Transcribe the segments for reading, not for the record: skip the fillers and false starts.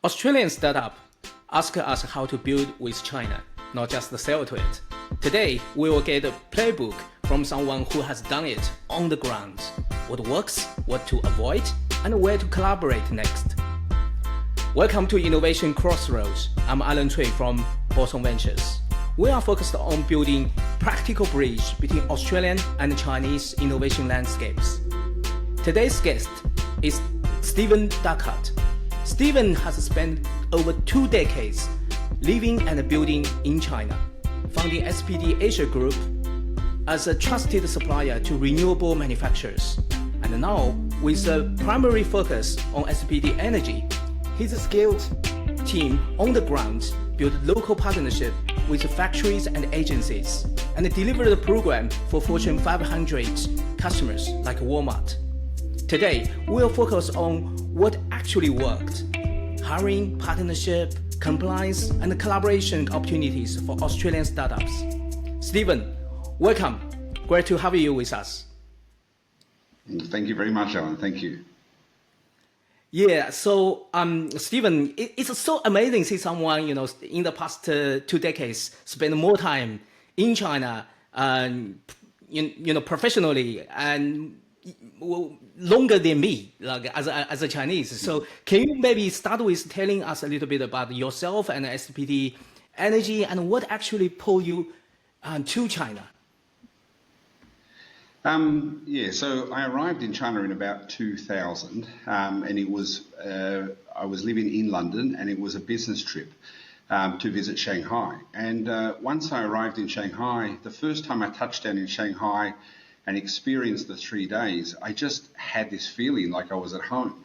Australian startup ask us how to build with China, not just sell to it. Today, we will get a playbook from someone who has done it on the ground. What works, what to avoid, and where to collaborate next. Welcome to Innovation Crossroads. I'm Alan Cui from Boson Ventures. We are focused on building practical bridge between Australian and Chinese innovation landscapes. Today's guest is Steven Ducat. Steven has spent over 2 decades living and building in China, founding SPD Asia Group as a trusted supplier to renewable manufacturers. And now, with a primary focus on SPD Energy, his skilled team on the ground built local partnership with factories and agencies and delivered a program for Fortune 500 customers like Walmart. Today, we'll focus on what actually worked: hiring, partnership, compliance, and collaboration opportunities for Australian startups. Steven, welcome. Great to have you with us. Thank you very much, Alan. Thank you. Yeah, so Steven, it's so amazing to see someone, in the past 2 decades spend more time in China, professionally and longer than me, like as a Chinese. So can you maybe start with telling us a little bit about yourself and SPD Energy and what actually pulled you to China? So I arrived in China in about 2000, and it was I was living in London, and it was a business trip to visit Shanghai. And once I arrived in Shanghai, the first time I touched down in Shanghai and experienced the 3 days, I just had this feeling like I was at home.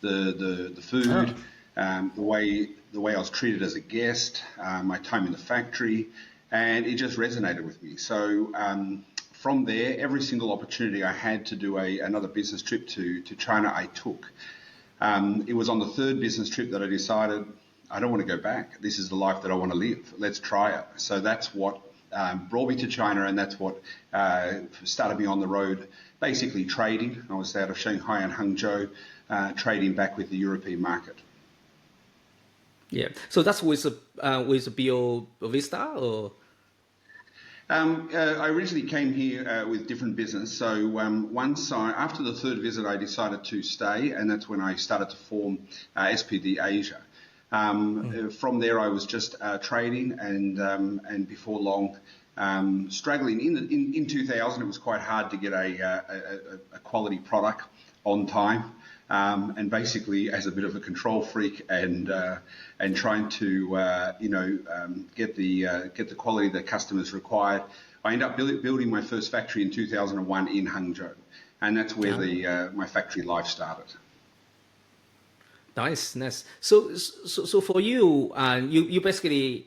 The food, the way I was treated as a guest, my time in the factory, and it just resonated with me. So from there, every single opportunity I had to do another business trip to China, I took. It was on the 3rd business trip that I decided I don't want to go back. This is the life that I want to live. Let's try it. So that's what brought me to China, and that's what started me on the road, basically trading. I was out of Shanghai and Hangzhou, trading back with the European market. Yeah, so that's with Bio Vista, or? I originally came here with different business. So after the 3rd visit, I decided to stay, and that's when I started to form SPD Asia. From there, I was just trading, and before long, struggling. In 2000, it was quite hard to get a quality product on time, and basically, as a bit of a control freak, and trying to get the quality that customers required, I ended up building my first factory in 2001 in Hangzhou, and that's where my factory life started. Nice. So for you, you basically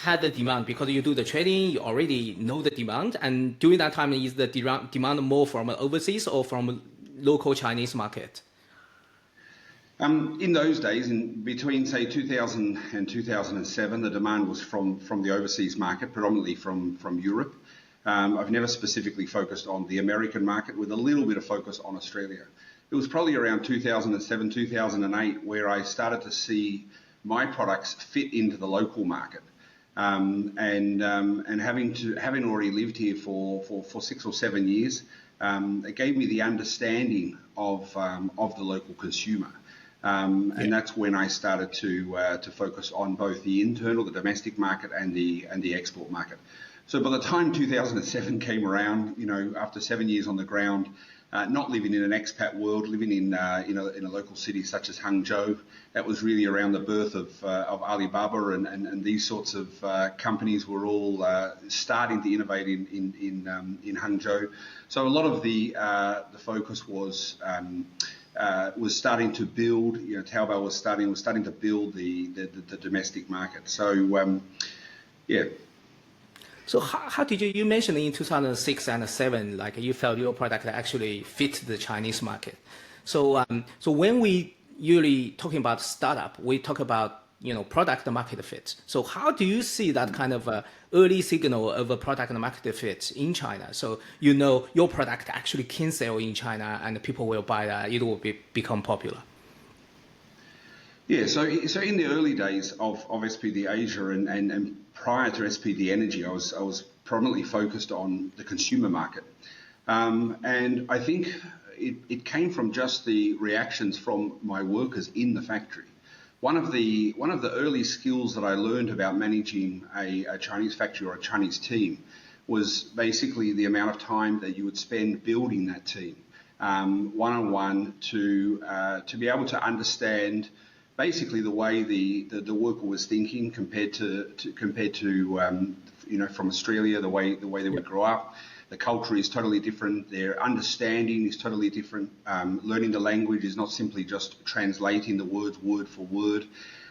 had the demand because you do the trading. You already know the demand, and during that time, is the demand more from overseas or from local Chinese market? In those days, in between say 2000 and 2007, the demand was from the overseas market, predominantly from Europe. I've never specifically focused on the American market, with a little bit of focus on Australia. It was probably around 2007, 2008 where I started to see my products fit into the local market. And having already lived here for 6 or 7 years, it gave me the understanding of the local consumer. And that's when I started to focus on both the internal, the domestic market, and the export market. So by the time 2007 came around, after 7 years on the ground, not living in an expat world, living in a local city such as Hangzhou, that was really around the birth of Alibaba, and these sorts of companies were all starting to innovate in Hangzhou. So a lot of the focus was starting to build. Taobao was starting to build the domestic market. So yeah. So how did you mentioned in 2006 and 2007, like you felt your product actually fit the Chinese market. So when we usually talking about startup, we talk about product market fit. So how do you see that kind of early signal of a product market fit in China? So your product actually can sell in China and people will buy that, it will become popular. Yeah, so in the early days of SPD Asia and prior to SPD Energy, I was prominently focused on the consumer market, and I think it came from just the reactions from my workers in the factory. One of the early skills that I learned about managing a Chinese factory or a Chinese team was basically the amount of time that you would spend building that team, one-on-one, to be able to understand basically the way the worker was thinking compared to from Australia, the way they would grow up. The culture is totally different. Their understanding is totally different. Learning the language is not simply just translating the words word for word.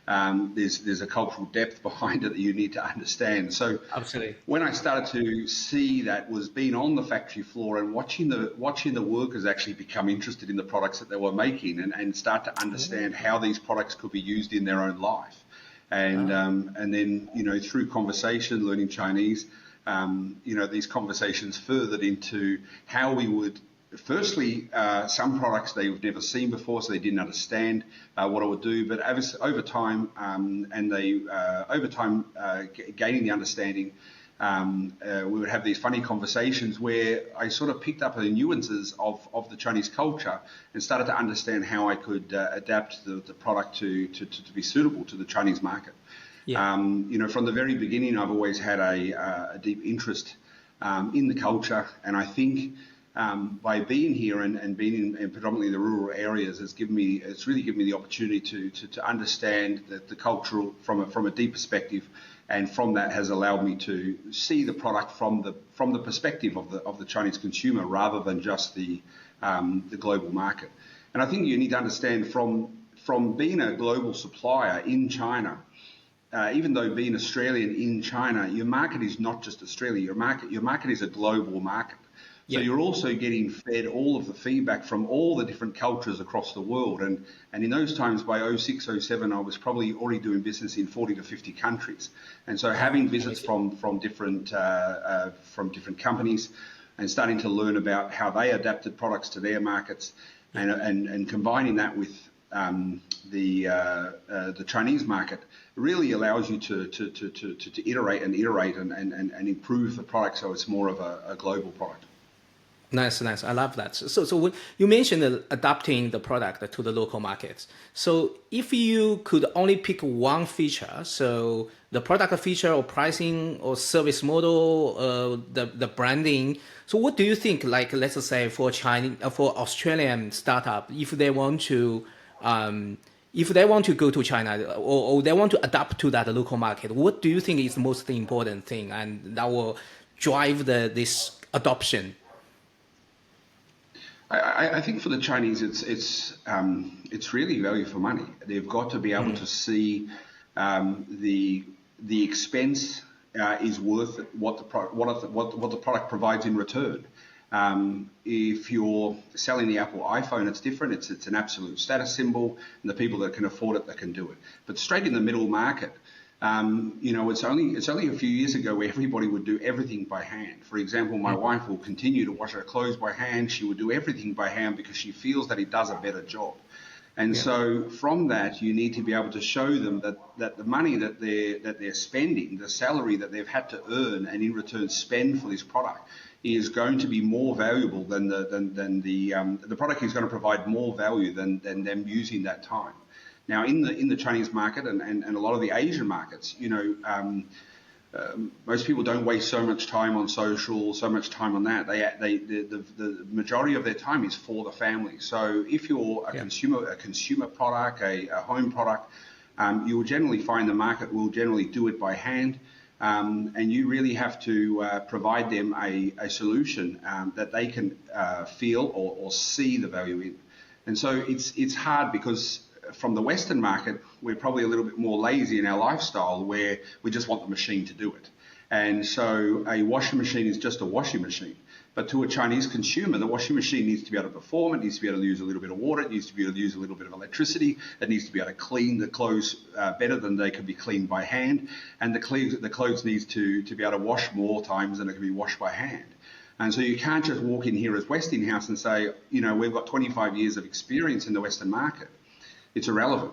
There's a cultural depth behind it that you need to understand. So Absolutely. when I started to see that, was being on the factory floor and watching the workers actually become interested in the products that they were making and start to understand how these products could be used in their own life. And then through conversation, learning Chinese, these conversations furthered into how we would. Firstly, some products they've never seen before, so they didn't understand what I would do. But over time, gaining the understanding, we would have these funny conversations where I sort of picked up the nuances of the Chinese culture and started to understand how I could adapt the product to be suitable to the Chinese market. Yeah. From the very beginning, I've always had a deep interest in the culture, and I think. By being here and being in predominantly the rural areas, it's really given me the opportunity to understand the cultural from a deep perspective, and from that has allowed me to see the product from the perspective of the Chinese consumer rather than just the global market. And I think you need to understand from being a global supplier in China. Even though being Australian in China, your market is not just Australia. Your market is a global market. So you're also getting fed all of the feedback from all the different cultures across the world. And in those times, by 06, 07, I was probably already doing business in 40 to 50 countries. And so having visits from different companies and starting to learn about how they adapted products to their markets, and combining that with the Chinese market really allows you to iterate and improve the product so it's more of a global product. Nice. I love that. So when you mentioned adapting the product to the local markets. So if you could only pick one feature, so the product feature or pricing or service model, the branding. So what do you think? Like, let's say for Australian startup, if they want to go to China or they want to adapt to that local market, what do you think is the most important thing and that will drive this adoption? I think for the Chinese, it's really value for money. They've got to be able to see the expense is worth what the product provides in return. If you're selling the Apple iPhone, it's different. It's an absolute status symbol, and the people that can afford it, that can do it. But straight in the middle market, it's only a few years ago where everybody would do everything by hand. For example, my wife will continue to wash her clothes by hand. She would do everything by hand because she feels that it does a better job. And so from that, you need to be able to show them that the money that they're spending, the salary that they've had to earn and in return spend for this product, is going to be more valuable than the product is going to provide more value than them using that time. Now, in the Chinese market and a lot of the Asian markets, most people don't waste so much time on social, so much time on that. The majority of their time is for the family. So if you're a consumer product, a home product, you will generally find the market will generally do it by hand, and you really have to provide them a solution that they can feel or see the value in. And so it's hard because from the Western market, we're probably a little bit more lazy in our lifestyle where we just want the machine to do it. And so a washing machine is just a washing machine. But to a Chinese consumer, the washing machine needs to be able to perform. It needs to be able to use a little bit of water. It needs to be able to use a little bit of electricity. It needs to be able to clean the clothes better than they can be cleaned by hand. And the clothes needs to be able to wash more times than it can be washed by hand. And so you can't just walk in here as Westinghouse and say, we've got 25 years of experience in the Western market. It's irrelevant.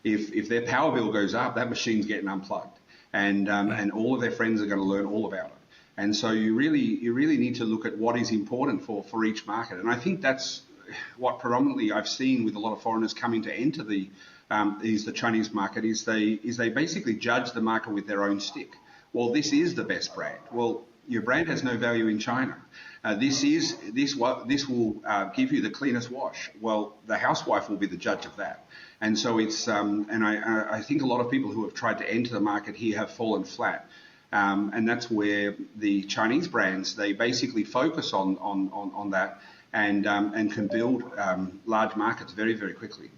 if their power bill goes up, that machine's getting unplugged, and all of their friends are going to learn all about it. And so you really need to look at what is important for each market. And I think that's what predominantly I've seen with a lot of foreigners coming to enter the Chinese market is they basically judge the market with their own stick. Well, this is the best brand. Well, your brand has no value in China. This will give you the cleanest wash. Well, the housewife will be the judge of that. And so it's and I think a lot of people who have tried to enter the market here have fallen flat. And that's where the Chinese brands, they basically focus on that and can build large markets very, very quickly,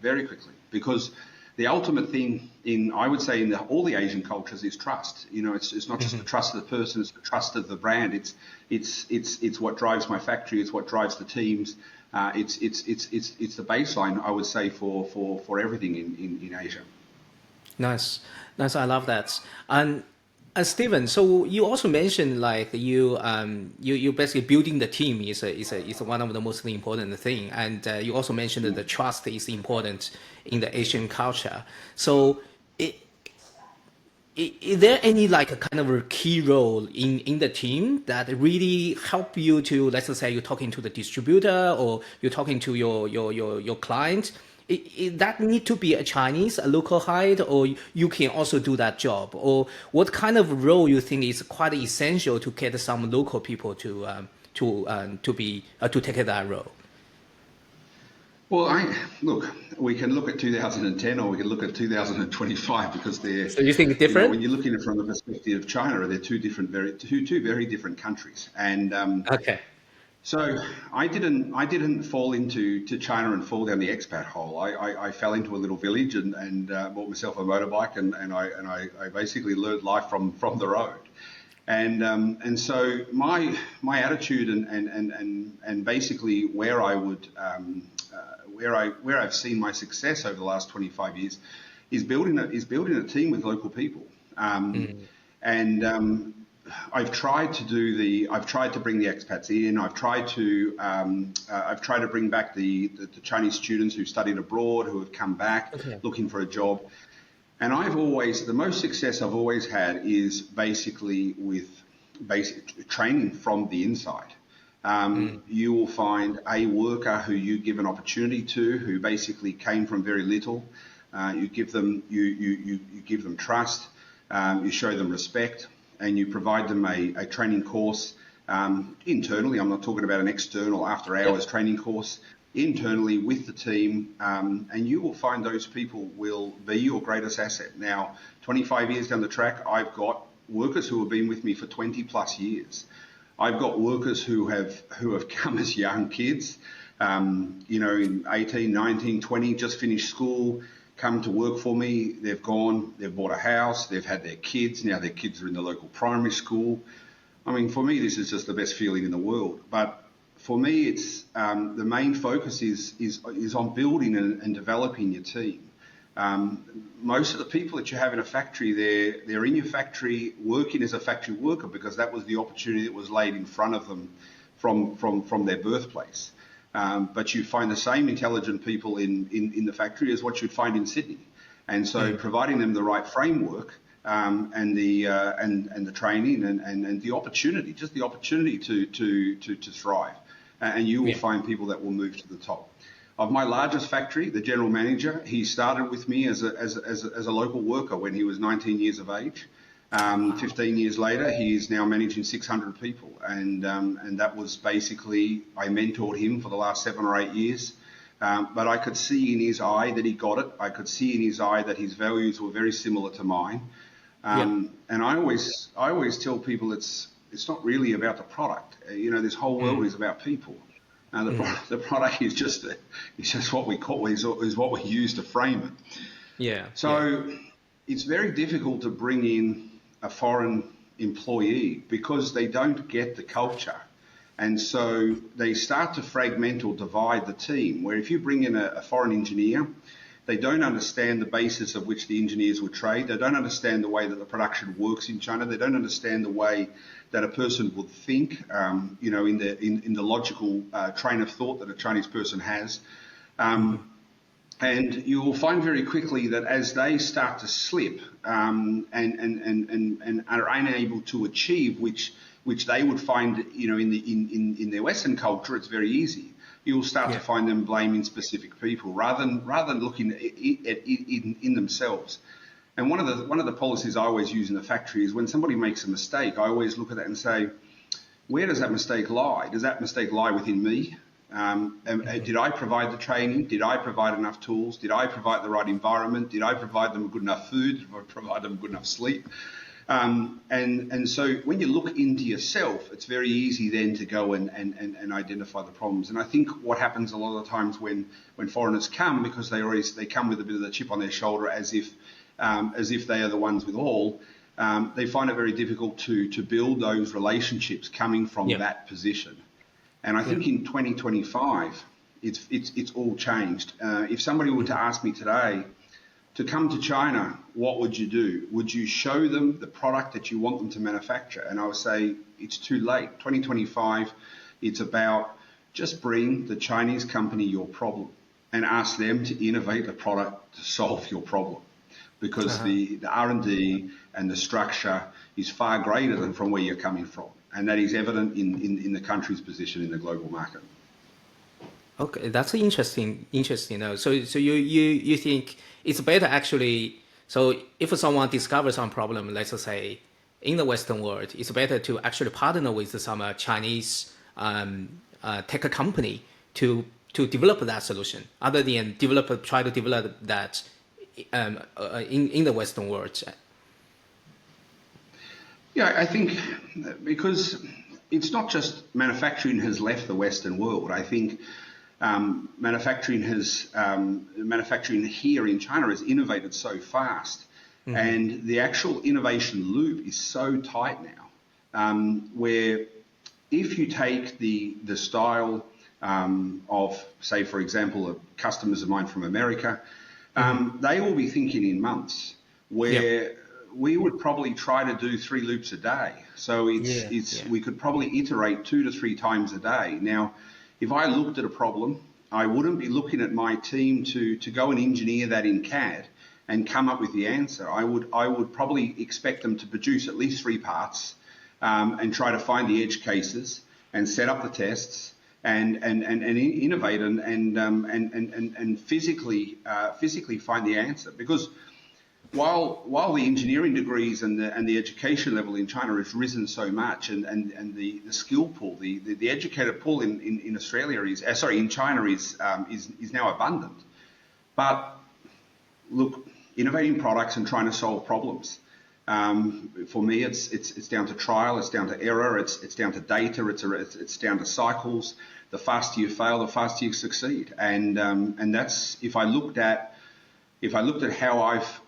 because the ultimate thing I would say in all the Asian cultures is trust. You know, it's not just the trust of the person, it's the trust of the brand. It's what drives my factory. It's what drives the teams. It's the baseline, I would say, for everything in Asia. Nice. I love that. And Steven, so you also mentioned like you basically building the team is one of the most important thing, and you also mentioned that the trust is important in the Asian culture. So, is there any like a kind of a key role in the team that really help you to, let's say you're talking to the distributor or you're talking to your client? That need to be a Chinese, a local hire, or you can also do that job? Or what kind of role you think is quite essential to get some local people to take that role? Well, we can look at 2010 or we can look at 2025 because they're. So you think different? When you're looking at it from the perspective of China, they're two very different countries, and okay. So I didn't fall into China and fall down the expat hole. I fell into a little village and bought myself a motorbike and I basically learned life from the road. And so my attitude and basically where I've seen my success over the last 25 years is building a team with local people. I've tried to bring the expats in. I've tried to bring back the Chinese students who studied abroad, who have come back looking for a job. And the most success I've always had is basically with basic training from the inside. You will find a worker who you give an opportunity to, who basically came from very little. You give them trust. You show them respect. And you provide them a training course internally. I'm not talking about an external after-hours training course. Internally with the team, and you will find those people will be your greatest asset. Now, 25 years down the track, I've got workers who have been with me for 20 plus years. I've got workers who have come as young kids, in 18, 19, 20, just finished school, come to work for me. They've bought a house, they've had their kids. Now their kids are in the local primary school. I mean, for me, this is just the best feeling in the world. But for me, it's the main focus is on building and developing your team. Most of the people that you have in a factory, they're in your factory working as a factory worker because that was the opportunity that was laid in front of them from their birthplace. But you find the same intelligent people in the factory as what you'd find in Sydney, and so providing them the right framework and the training and the opportunity, just the opportunity to thrive, and you will find people that will move to the top. Of my largest factory, the general manager, he started with me as a local worker when he was 19 years of age. 15 years later, he is now managing 600 people, and that was basically, I mentored him for the last 7 or 8 years. But I could see in his eye that he got it. I could see in his eye that his values were very similar to mine. And I always tell people it's not really about the product. This whole world is about people. And the product is just what we call is what we use to frame it. So it's very difficult to bring in a foreign employee because they don't get the culture. And so they start to fragment or divide the team, where if you bring in a foreign engineer, they don't understand the basis of which the engineers would trade. They don't understand the way that the production works in China. They don't understand the way that a person would think, in the logical train of thought that a Chinese person has. And you will find very quickly that as they start to slip and are unable to achieve, which they would find, in their Western culture, it's very easy. You will start to find them blaming specific people rather than looking in themselves. And one of the policies I always use in the factory is when somebody makes a mistake, I always look at that and say, where does that mistake lie? Does that mistake lie within me? Did I provide the training? Did I provide enough tools? Did I provide the right environment? Did I provide them good enough food? Did I provide them good enough sleep? And so when you look into yourself, it's very easy then to go and identify the problems. And I think what happens a lot of the times when foreigners come, because they come with a bit of the chip on their shoulder as if they are the ones with all, they find it very difficult to build those relationships coming from that position. And I think in 2025, it's all changed. If somebody were to ask me today to come to China, what would you do? Would you show them the product that you want them to manufacture? And I would say it's too late. 2025, it's about just bring the Chinese company your problem and ask them to innovate a product to solve your problem. Because the R&D and the structure is far greater than from where you're coming from. And that is evident in the country's position in the global market. Okay, that's interesting. So you think it's better actually. So if someone discovers some problem, let's say in the Western world, it's better to actually partner with some Chinese tech company to develop that solution, other than try to develop that in the Western world. Yeah, I think because it's not just manufacturing has left the Western world. I think manufacturing here in China has innovated so fast, and the actual innovation loop is so tight now, where if you take the style of, say, for example, customers of mine from America, they will be thinking in months, where we would probably try to do 3 loops a day. So we could probably iterate 2 to 3 times a day. Now, if I looked at a problem, I wouldn't be looking at my team to go and engineer that in CAD and come up with the answer. I would probably expect them to produce at least 3 parts and try to find the edge cases and set up the tests and innovate and physically find the answer. Because while the engineering degrees and the education level in China has risen so much, and the skill pool, the educated pool in Australia in China is now abundant. But look, innovating products and trying to solve problems. For me, it's down to trial, it's down to error, it's down to data, it's down to cycles. The faster you fail, the faster you succeed. And that's if I looked at how I've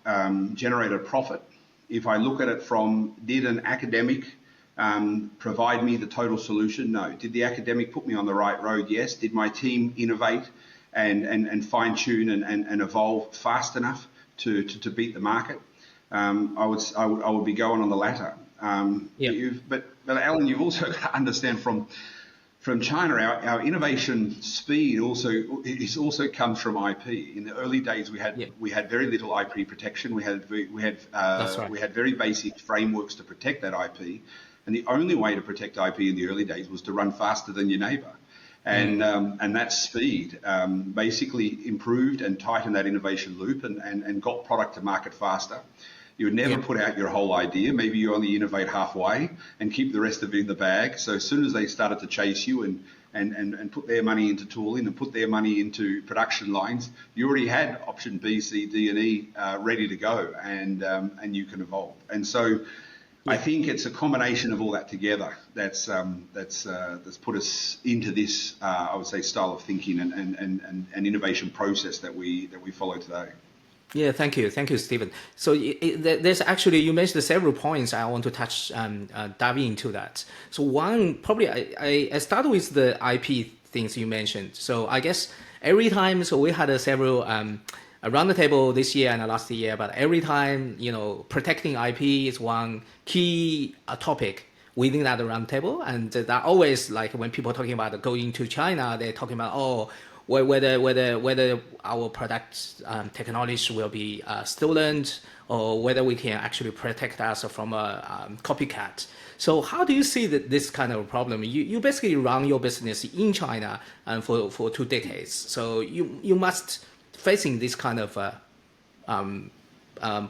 generated profit, if I look at it from, did an academic provide me the total solution? No. Did the academic put me on the right road? Yes. Did my team innovate and fine tune and evolve fast enough to beat the market? I would be going on the latter. But Alan, you've also got to understand from China, our innovation speed also comes from IP. In the early days, we had very little IP protection. We had very basic frameworks to protect that IP, and the only way to protect IP in the early days was to run faster than your neighbor, and that speed basically improved and tightened that innovation loop and got product to market faster. You would never put out your whole idea. Maybe you only innovate halfway and keep the rest of it in the bag. So as soon as they started to chase you and put their money into tooling and put their money into production lines, you already had option B, C, D, and E ready to go, and you can evolve. And so I think it's a combination of all that together that's put us into this, I would say, style of thinking and innovation process that we follow today. Yeah, thank you, Steven. So there's actually, you mentioned several points I want to touch, dive into that. So one, probably I start with the IP things you mentioned. So I guess every time, so we had several around the table this year and last year, but every time, protecting IP is one key topic within that round table. And that always, like when people are talking about going to China, they're talking about, whether our product technology will be stolen, or whether we can actually protect us from a copycat. So how do you see this kind of problem? You basically run your business in China for 2 decades, so you must facing this kind of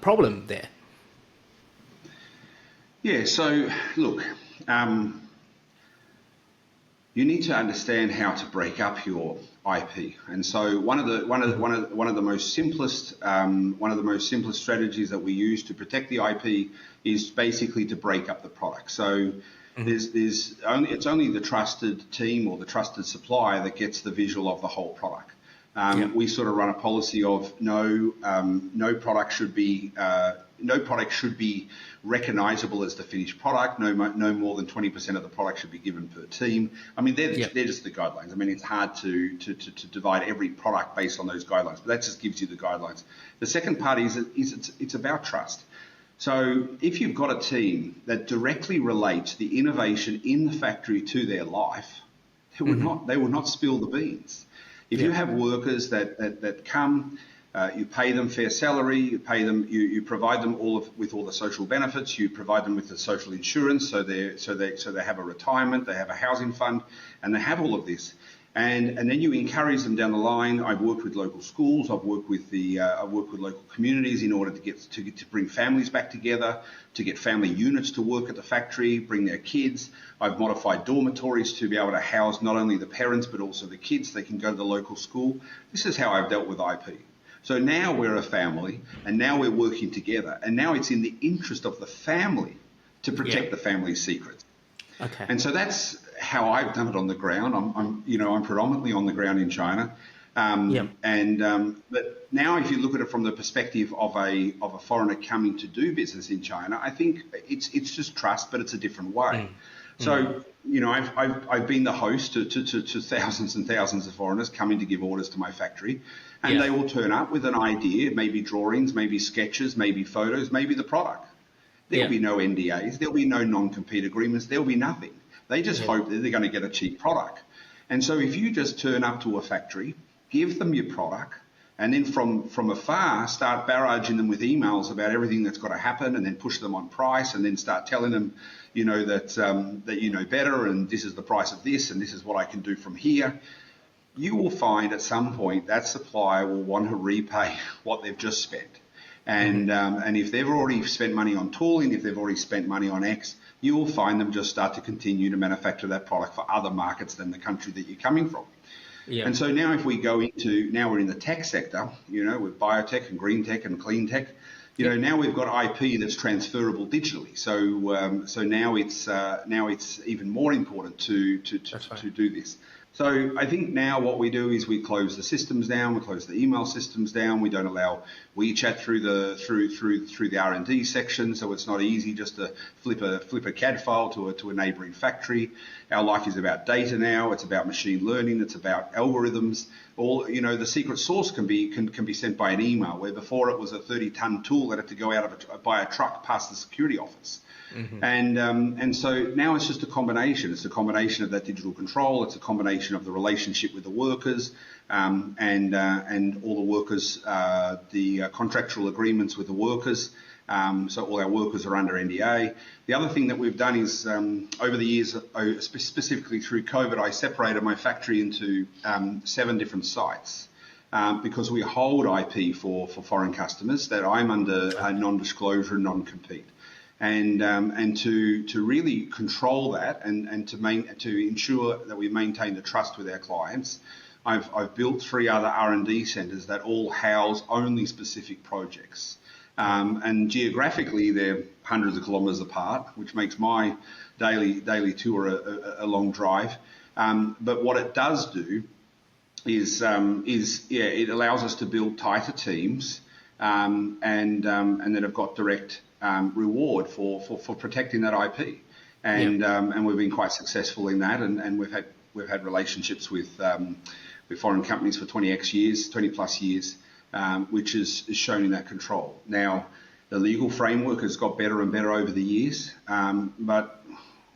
problem there. Yeah. So look, you need to understand how to break up your IP, and so one of the most simplest strategies that we use to protect the IP is basically to break up the product. So it's only the trusted team or the trusted supplier that gets the visual of the whole product. We sort of run a policy of no product should be recognizable as the finished product. No more than 20% of the product should be given per team. I mean, they're just the guidelines. I mean, it's hard to divide every product based on those guidelines, but that just gives you the guidelines. The second part is it's about trust. So if you've got a team that directly relates the innovation in the factory to their life, they will not spill the beans. If you have workers that come, you pay them fair salary, you provide them with all the social benefits, you provide them with the social insurance, so they have a retirement, they have a housing fund, and they have all of this, and then you encourage them down the line. I've worked with local schools, I've worked with local communities in order to bring families back together, to get family units to work at the factory, bring their kids. I've modified dormitories to be able to house not only the parents but also the kids. They can go to the local school. This is how I've dealt with IP. So now we're a family, and now we're working together, and now it's in the interest of the family to protect the family's secrets. Okay. And so that's how I've done it on the ground. I'm predominantly on the ground in China. But now if you look at it from the perspective of a foreigner coming to do business in China, I think it's just trust, but it's a different way. So, I've been the host to thousands and thousands of foreigners coming to give orders to my factory, and they will turn up with an idea, maybe drawings, maybe sketches, maybe photos, maybe the product. There'll be no NDAs, there'll be no non-compete agreements, there'll be nothing. They just hope that they're going to get a cheap product. And so if you just turn up to a factory, give them your product, and then from afar start barraging them with emails about everything that's got to happen, and then push them on price, and then start telling them, that you know better, and this is the price of this, and this is what I can do from here, you will find at some point that supplier will want to repay what they've just spent. And if they've already spent money on tooling, if they've already spent money on X, you will find them just start to continue to manufacture that product for other markets than the country that you're coming from. Yeah. And so now if we go now we're in the tech sector, with biotech and green tech and clean tech, now we've got IP that's transferable digitally. So now it's even more important to do this. So I think now what we do is we close the systems down, we close the email systems down, we don't allow WeChat through the R&D section, so it's not easy just to flip a CAD file to a neighbouring factory. Our life is about data now, it's about machine learning, it's about algorithms. The secret source can be sent by an email, where before it was a 30-ton tool that had to go out by a truck past the security office. And so now it's just a combination. It's a combination of that digital control. It's a combination of the relationship with the workers, and all the workers, the contractual agreements with the workers. So all our workers are under NDA. The other thing that we've done is, over the years, specifically through COVID, I separated my factory into 7 different sites. Because we hold IP for foreign customers that I'm under non-disclosure and non-compete. And to really control that and to ensure that we maintain the trust with our clients, I've built 3 other R&D centres that all house only specific projects. And geographically, they're hundreds of kilometres apart, which makes my daily tour a long drive. But what it does do is it allows us to build tighter teams, and that have got direct reward for protecting that IP, and we've been quite successful in that, and we've had relationships with foreign companies for 20 plus years, which is shown in that control. Now, the legal framework has got better and better over the years, but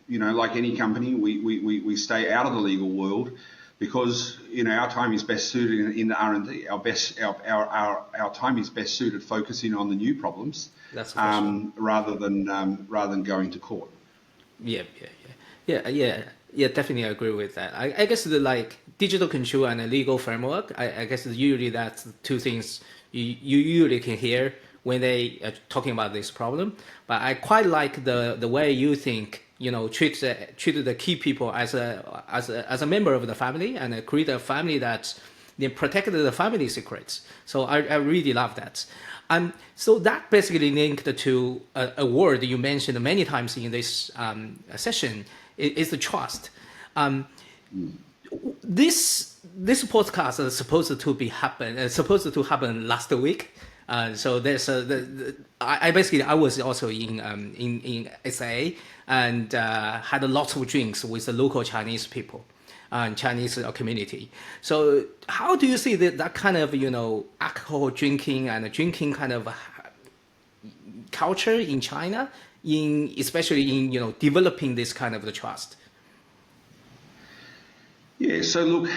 like any company, we stay out of the legal world because our time is best suited in the R&D. Our time is best suited focusing on the new problems, that's rather than going to court. Yeah. Definitely agree with that. I guess the digital control and a legal framework. I guess usually that's the two things you usually can hear when they are talking about this problem. But I quite like the way you think. Treat the key people as a member of the family and create a family that they protect the family secrets. So I really love that. So that basically linked to a word you mentioned many times in this session is the trust. This podcast is supposed to happen last week. So there's I was also in SA and had lots of drinks with the local Chinese people and Chinese community. So how do you see that kind of alcohol drinking and drinking kind of culture in China, especially in developing this kind of the trust? Yeah. So look,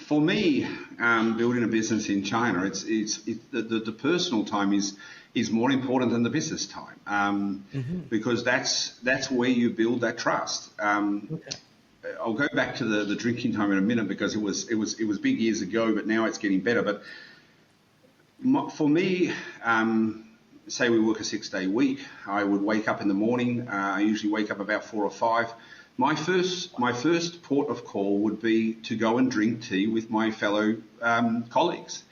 for me, building a business in China, it's the personal time is more important than the business time, because that's where you build that trust. Okay. I'll go back to the drinking time in a minute because it was big years ago, but now it's getting better. But for me, say we work a 6-day week, I would wake up in the morning. I usually wake up about 4 or 5. My first port of call would be to go and drink tea with my fellow colleagues,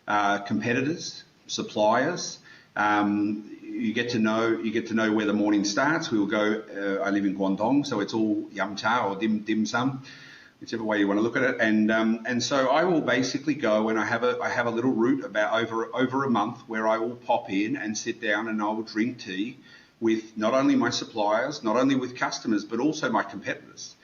competitors, suppliers. You get to know where the morning starts. We will go. I live in Guangdong, so it's all yum cha or dim sum, whichever way you want to look at it. And so I will basically go and I have a little route about over a month where I will pop in and sit down and I will drink tea with not only my suppliers, not only with customers, but also my competitors.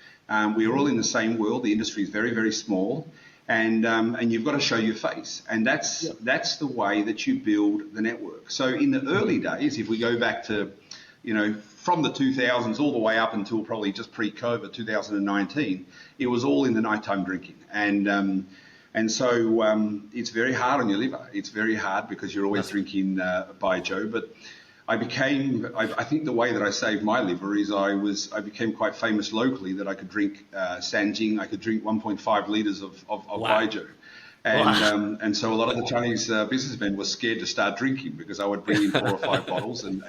We are all in the same world. The industry is very, very small, and you've got to show your face. And that's the way that you build the network. So in the early days, if we go back to, from the 2000s all the way up until probably just pre-COVID, 2019, it was all in the nighttime drinking. And so it's very hard on your liver. It's very hard because you're always drinking by Joe. But I think the way that I saved my liver is I became quite famous locally that I could drink Sanjing. I could drink 1.5 liters of baijiu. And so a lot of the Chinese businessmen were scared to start drinking because I would bring in 4 or 5 bottles and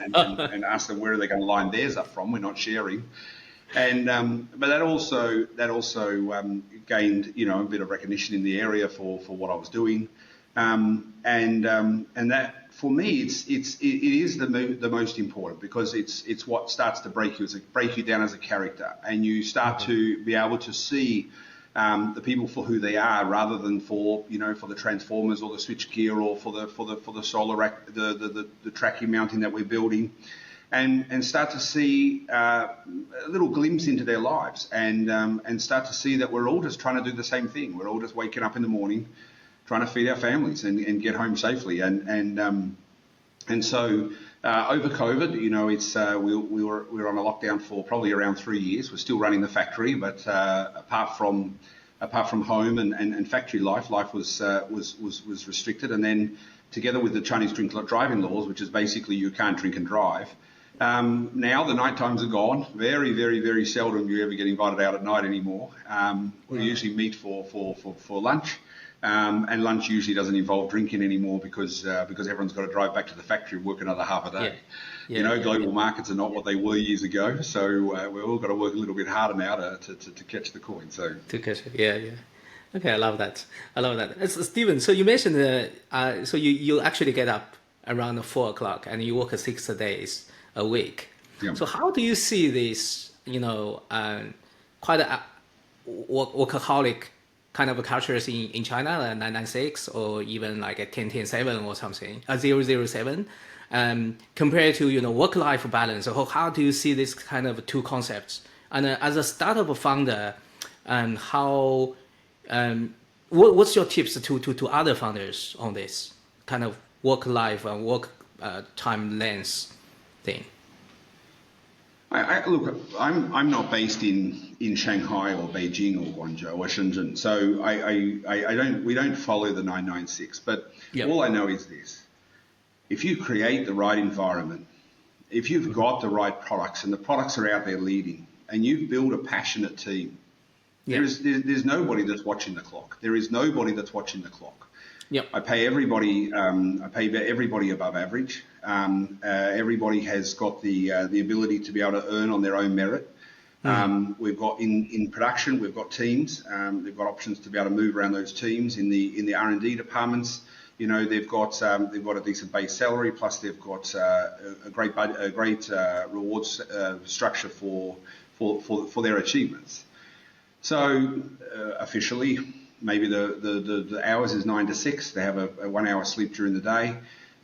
ask them where are they going to line theirs up from. We're not sharing. And but that also gained a bit of recognition in the area for what I was doing. And that for me it is the most important because it's what starts to break you down as a character, and you start to be able to see the people for who they are rather than for the transformers or the switch gear or for the solar rack, the tracking mounting that we're building, and start to see a little glimpse into their lives and start to see that we're all just trying to do the same thing. We're all just waking up in the morning, trying to feed our families and get home safely. And so over COVID, we were on a lockdown for probably around 3 years. We're still running the factory, but apart from home and factory life was restricted. And then together with the Chinese drink driving laws, which is basically you can't drink and drive. Now the night times are gone. Very, very, very seldom you ever get invited out at night anymore. We usually meet for lunch. And lunch usually doesn't involve drinking anymore because everyone's got to drive back to the factory and work another half a day. Global markets are not what they were years ago, so we've all got to work a little bit harder now to catch the coin. So to catch it, yeah. Okay, I love that. Steven, so you mentioned so you actually get up around 4 o'clock and you work 6 days a week. Yeah. So how do you see this? Quite a workaholic kind of cultures in China, 996 or even like a 10-10-7 or something, 007, compared to work-life balance. So how do you see this kind of two concepts? And as a startup founder, how what's your tips to other founders on this kind of work-life and work time length thing? Look, I'm not based in Shanghai or Beijing or Guangzhou or Shenzhen, so we don't follow the 996. But all I know is this: if you create the right environment, if you've got the right products and the products are out there leading, and you build a passionate team, there's nobody that's watching the clock. There is nobody that's watching the clock. Yep. I pay everybody above average. Everybody has got the ability to be able to earn on their own merit. We've got in production, we've got teams. They've got options to be able to move around those teams in the R&D departments. You know, they've got a decent base salary, plus they've got a great rewards structure for their achievements. So officially, maybe the hours is 9 to 6. They have a 1 hour sleep during the day.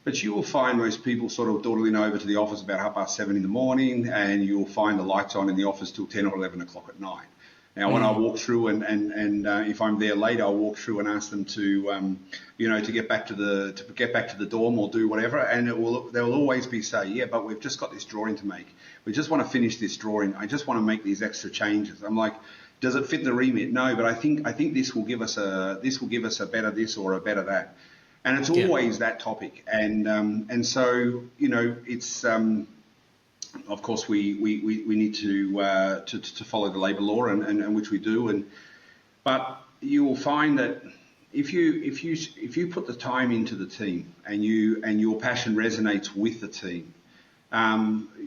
But you will find most people sort of dawdling over to the office about 7:30 in the morning, and you'll find the lights on in the office till 10 or 11 o'clock at night. Now, when I walk through and if I'm there late, I'll walk through and ask them to get back to the dorm or do whatever, and they'll always be say, yeah, but we've just got this drawing to make. We just want to finish this drawing. I just want to make these extra changes. I'm like, does it fit the remit? No, but I think this will give us a better this or a better that. And it's always that topic, and so it's of course we need to follow the labour law, and which we do, but you will find that if you put the time into the team and your passion resonates with the team,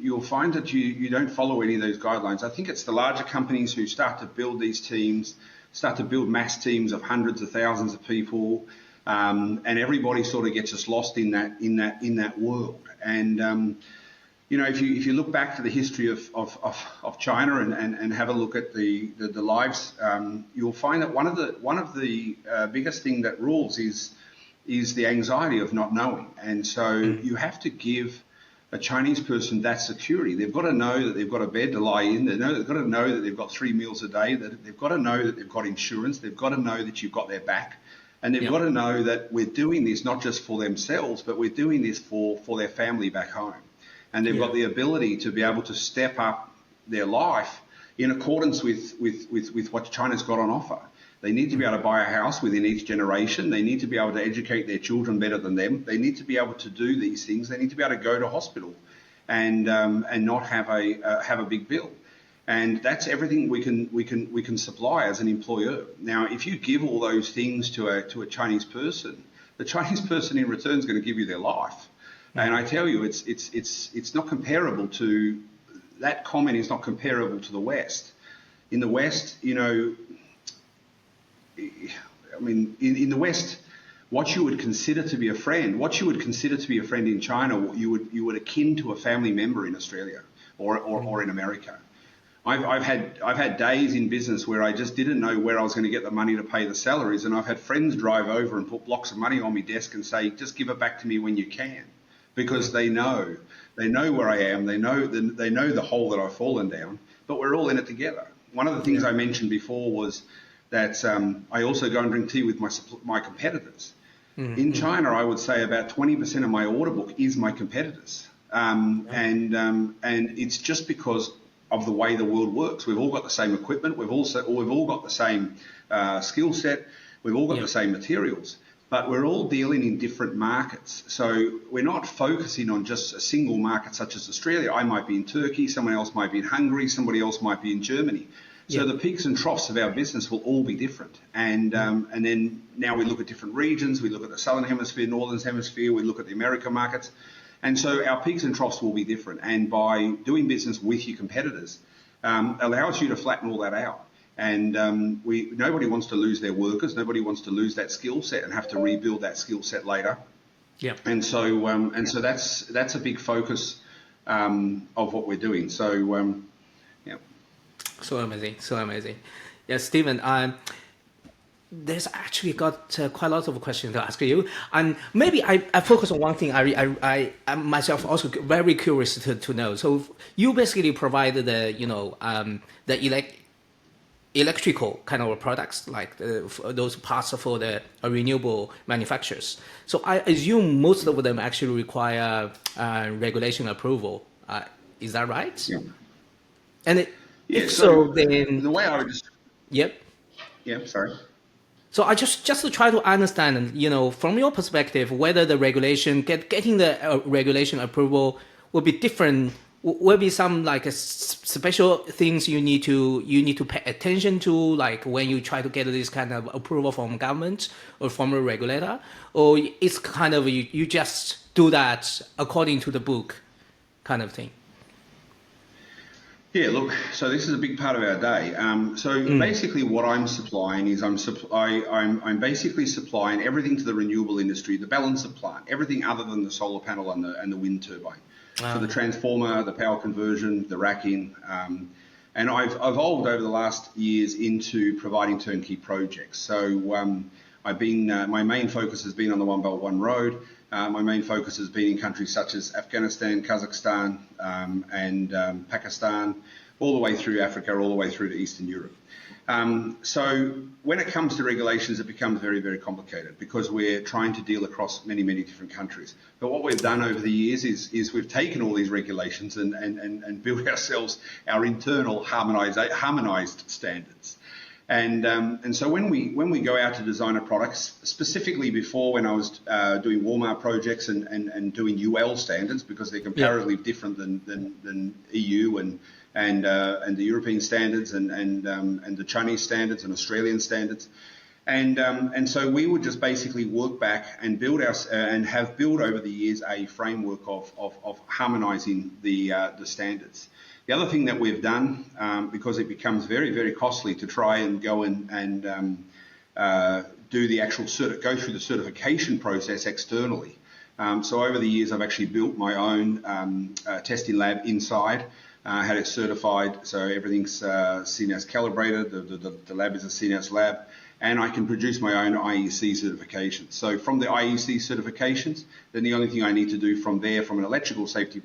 you'll find that you don't follow any of those guidelines. I think it's the larger companies who start to build these teams, start to build mass teams of hundreds of thousands of people. And everybody sort of gets us lost in that world. And if you look back to the history of China and have a look at the lives, you'll find that one of the biggest thing that rules is the anxiety of not knowing. And so you have to give a Chinese person that security. They've got to know that they've got a bed to lie in. They've got to know that they've got 3 meals a day. That they've got to know that they've got insurance. They've got to know that you've got their back. And they've got to know that we're doing this not just for themselves, but we're doing this for their family back home. And they've got the ability to be able to step up their life in accordance with what China's got on offer. They need to be able to buy a house within each generation. They need to be able to educate their children better than them. They need to be able to do these things. They need to be able to go to hospital and not have a big bill. And that's everything we can supply as an employer. Now, if you give all those things to a Chinese person, the Chinese person in return is going to give you their life. And I tell you, it's not comparable to that comment. Is not comparable to the West. In the West, in the West, what you would consider to be a friend, in China, you would akin to a family member in Australia or in America. I've had days in business where I just didn't know where I was going to get the money to pay the salaries, and I've had friends drive over and put blocks of money on my desk and say, just give it back to me when you can, because they know where I am, they know the hole that I've fallen down, but we're all in it together. One of the things I mentioned before was that I also go and drink tea with my competitors. In China, I would say about 20% of my order book is my competitors, and it's just because of the way the world works. We've all got the same equipment. We've all got the same skill set. We've all got the same materials, but we're all dealing in different markets. So we're not focusing on just a single market such as Australia. I might be in Turkey. Someone else might be in Hungary. Somebody else might be in Germany. So the peaks and troughs of our business will all be different. And then now we look at different regions. We look at the Southern Hemisphere, Northern Hemisphere. We look at the American markets. And so our peaks and troughs will be different. And by doing business with your competitors, allows you to flatten all that out. And nobody wants to lose their workers. Nobody wants to lose that skill set and have to rebuild that skill set later. Yeah. And so that's a big focus of what we're doing. So So amazing. Yeah, Steven. There's actually got quite a lot of questions to ask you, and maybe I focus on one thing. I myself also very curious to know. So you basically provide the electrical kind of products, like those parts for the renewable manufacturers. So I assume most of them actually require regulation approval. Is that right? Yeah. And Yeah, if so so, then the way I would just, yep. yeah, sorry. So I just to try to understand, from your perspective, whether the regulation getting the regulation approval will be different. Will be some like special things you need to pay attention to, like when you try to get this kind of approval from government or from a regulator, or it's kind of you just do that according to the book, kind of thing. Yeah, look, so this is a big part of our day. So basically what I'm supplying is I'm basically supplying everything to the renewable industry, the balance of plant, everything other than the solar panel and the wind turbine. So the transformer, the power conversion, the racking, and I've evolved over the last years into providing turnkey projects. So I've been my main focus has been on the One Belt One Road. My main focus has been in countries such as Afghanistan, Kazakhstan, and Pakistan, all the way through Africa, all the way through to Eastern Europe. So when it comes to regulations, it becomes very, very complicated because we're trying to deal across many, many different countries. But what we've done over the years is we've taken all these regulations and built ourselves our internal harmonized standards. And so when we go out to design a product, specifically before when I was doing Walmart projects and doing UL standards, because they're comparatively different than EU and the European standards and the Chinese standards and Australian standards. And so we would just basically work back and have built over the years a framework of harmonizing the standards. The other thing that we've done, because it becomes very, very costly to try and go and do the actual go through the certification process externally. So over the years, I've actually built my own testing lab inside, had it certified, so everything's CNAS calibrated. The lab is a CNAS lab. And I can produce my own IEC certifications. So from the IEC certifications, then the only thing I need to do from there, from an electrical safety,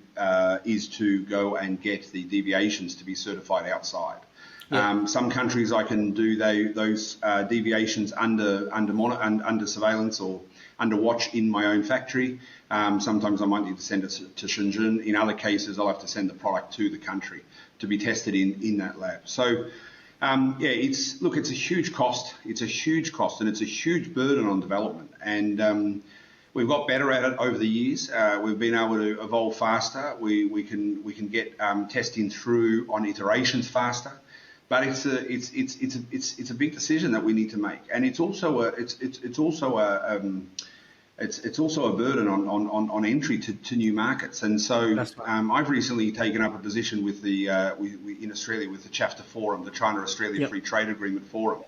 is to go and get the deviations to be certified outside. Yeah. Some countries I can do those deviations under surveillance or under watch in my own factory. Sometimes I might need to send it to Shenzhen. In other cases, I'll have to send the product to the country to be tested in that lab. So. It's a huge cost. It's a huge cost, and it's a huge burden on development. And we've got better at it over the years. We've been able to evolve faster. We can get testing through on iterations faster. But it's a big decision that we need to make, and it's also a burden on entry to new markets. And so I've recently taken up a position with in Australia with the Chapter Forum, the China-Australia Free Trade Agreement Forum.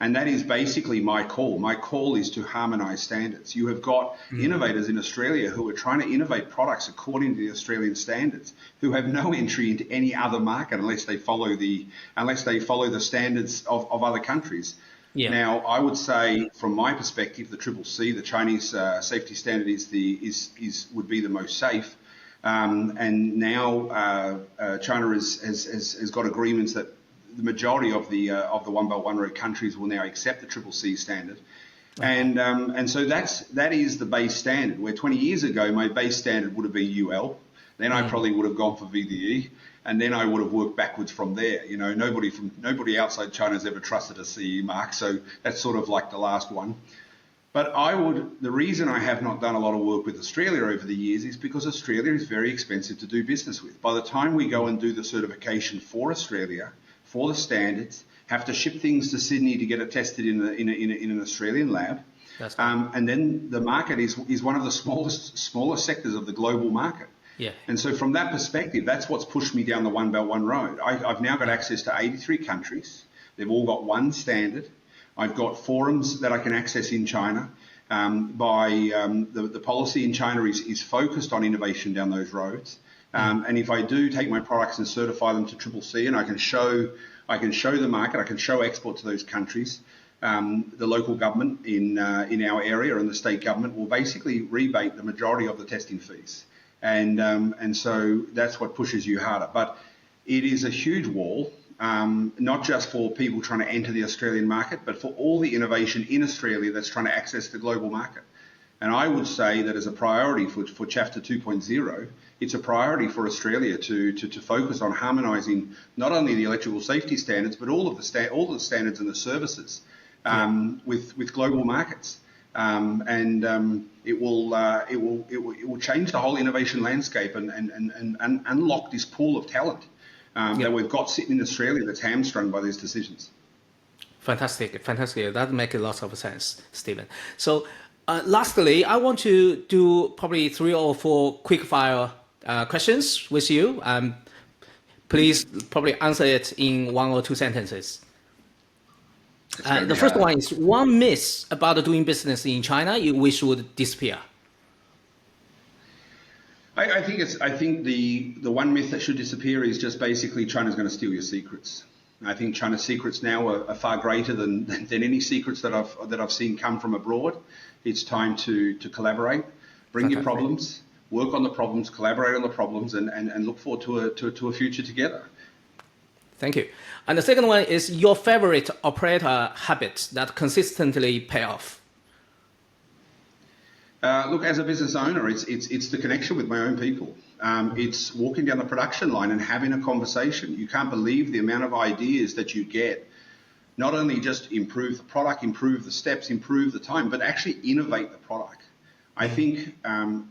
And that is basically my call. My call is to harmonise standards. You have got innovators in Australia who are trying to innovate products according to the Australian standards, who have no entry into any other market unless they follow the standards of other countries. Yeah. Now, I would say, from my perspective, the CCC, the Chinese safety standard, would be the most safe. And now China has got agreements that the majority of the One Belt One Road countries will now accept the CCC standard. Okay. And so that is the base standard. Where 20 years ago my base standard would have been UL, then I probably would have gone for VDE. And then I would have worked backwards from there. You know, nobody outside China has ever trusted a CE mark, so that's sort of like the last one. But the reason I have not done a lot of work with Australia over the years is because Australia is very expensive to do business with. By the time we go and do the certification for Australia, for the standards, have to ship things to Sydney to get it tested in an Australian lab. That's right. And then the market is one of the smallest sectors of the global market. Yeah. And so from that perspective, that's what's pushed me down the One Belt One Road. I've now got access to 83 countries. They've all got one standard. I've got forums that I can access in China. The policy in China is focused on innovation down those roads. And if I do take my products and certify them to CCC, and I can show the market, I can show export to those countries. The local government in our area and the state government will basically rebate the majority of the testing fees. And so that's what pushes you harder. But it is a huge wall, not just for people trying to enter the Australian market, but for all the innovation in Australia that's trying to access the global market. And I would say that as a priority for Chapter 2.0, it's a priority for Australia to focus on harmonising not only the electrical safety standards, but all of the standards and the services with global markets. It will change the whole innovation landscape and unlock this pool of talent that we've got sitting in Australia that's hamstrung by these decisions. Fantastic. That makes a lot of sense, Steven. So lastly, I want to do probably 3 or 4 quick fire questions with you. Please probably answer it in 1 or 2 sentences. The first one is one myth about doing business in China you wish would disappear. I think the one myth that should disappear is just basically China's going to steal your secrets. I think China's secrets now are far greater than any secrets that I've seen come from abroad. It's time to collaborate, bring your problems, work on the problems, collaborate on the problems, and look forward to a future together. Thank you. And the second one is your favorite operator habits that consistently pay off. Look, as a business owner, it's the connection with my own people. It's walking down the production line and having a conversation. You can't believe the amount of ideas that you get. Not only just improve the product, improve the steps, improve the time, but actually innovate the product. I think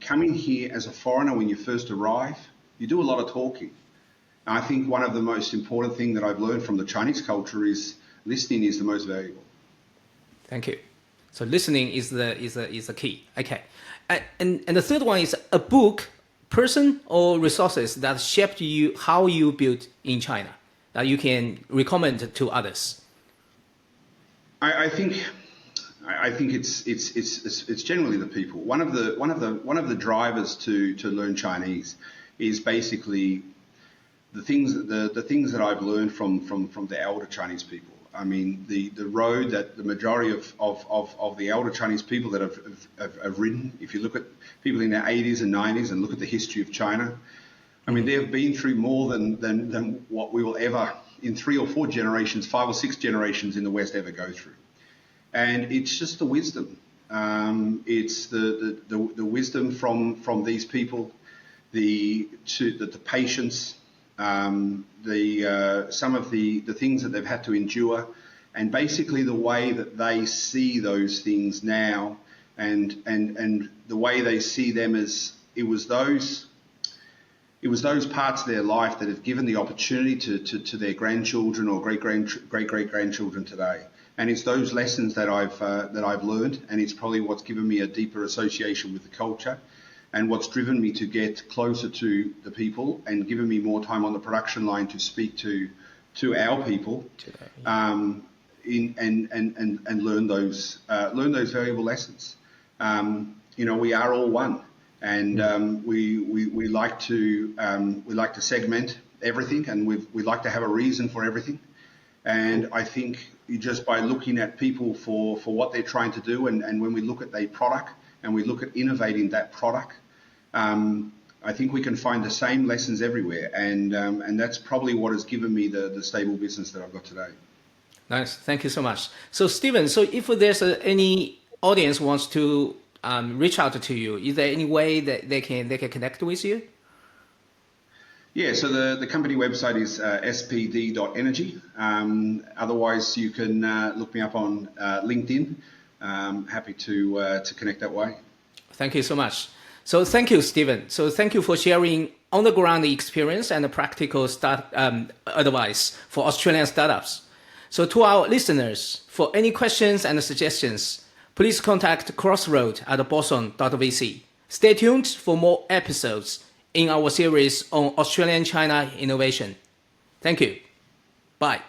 coming here as a foreigner when you first arrive, you do a lot of talking. I think one of the most important things that I've learned from the Chinese culture is listening is the most valuable. Thank you. So listening is the key. Okay. And the third one is a book, person, or resources that shaped you how you build in China that you can recommend to others. I think it's generally the people. One of the drivers to learn Chinese is basically the things that I've learned from the elder Chinese people. I mean, the road that the majority of the elder Chinese people that have ridden, if you look at people in their 80s and 90s and look at the history of China, I mean, they've been through more than what we will ever, in 3 or 4 generations, 5 or 6 generations in the West ever go through. And it's just the wisdom. It's the wisdom from these people, the patience, some of the things that they've had to endure, and basically the way that they see those things now, and the way they see them as it was those parts of their life that have given the opportunity to their grandchildren or great grandchildren today. And it's those lessons that I've learned, and it's probably what's given me a deeper association with the culture, and what's driven me to get closer to the people and given me more time on the production line to speak to our people, and learn those valuable lessons. We are all one, and we like to segment everything, and we like to have a reason for everything. And I think just by looking at people for what they're trying to do, and when we look at their product and we look at innovating that product, I think we can find the same lessons everywhere, and that's probably what has given me the stable business that I've got today. Nice, thank you so much. So Steven, so if there's any audience wants to reach out to you, is there any way that they can connect with you? Yeah, so the company website is spd.energy. Otherwise, you can look me up on LinkedIn. Happy to connect that way. Thank you so much. So thank you, Steven. So thank you for sharing on-the-ground experience and practical advice for Australian startups. So to our listeners, for any questions and suggestions, please contact Crossroads at boson.vc. Stay tuned for more episodes in our series on Australian China innovation. Thank you. Bye.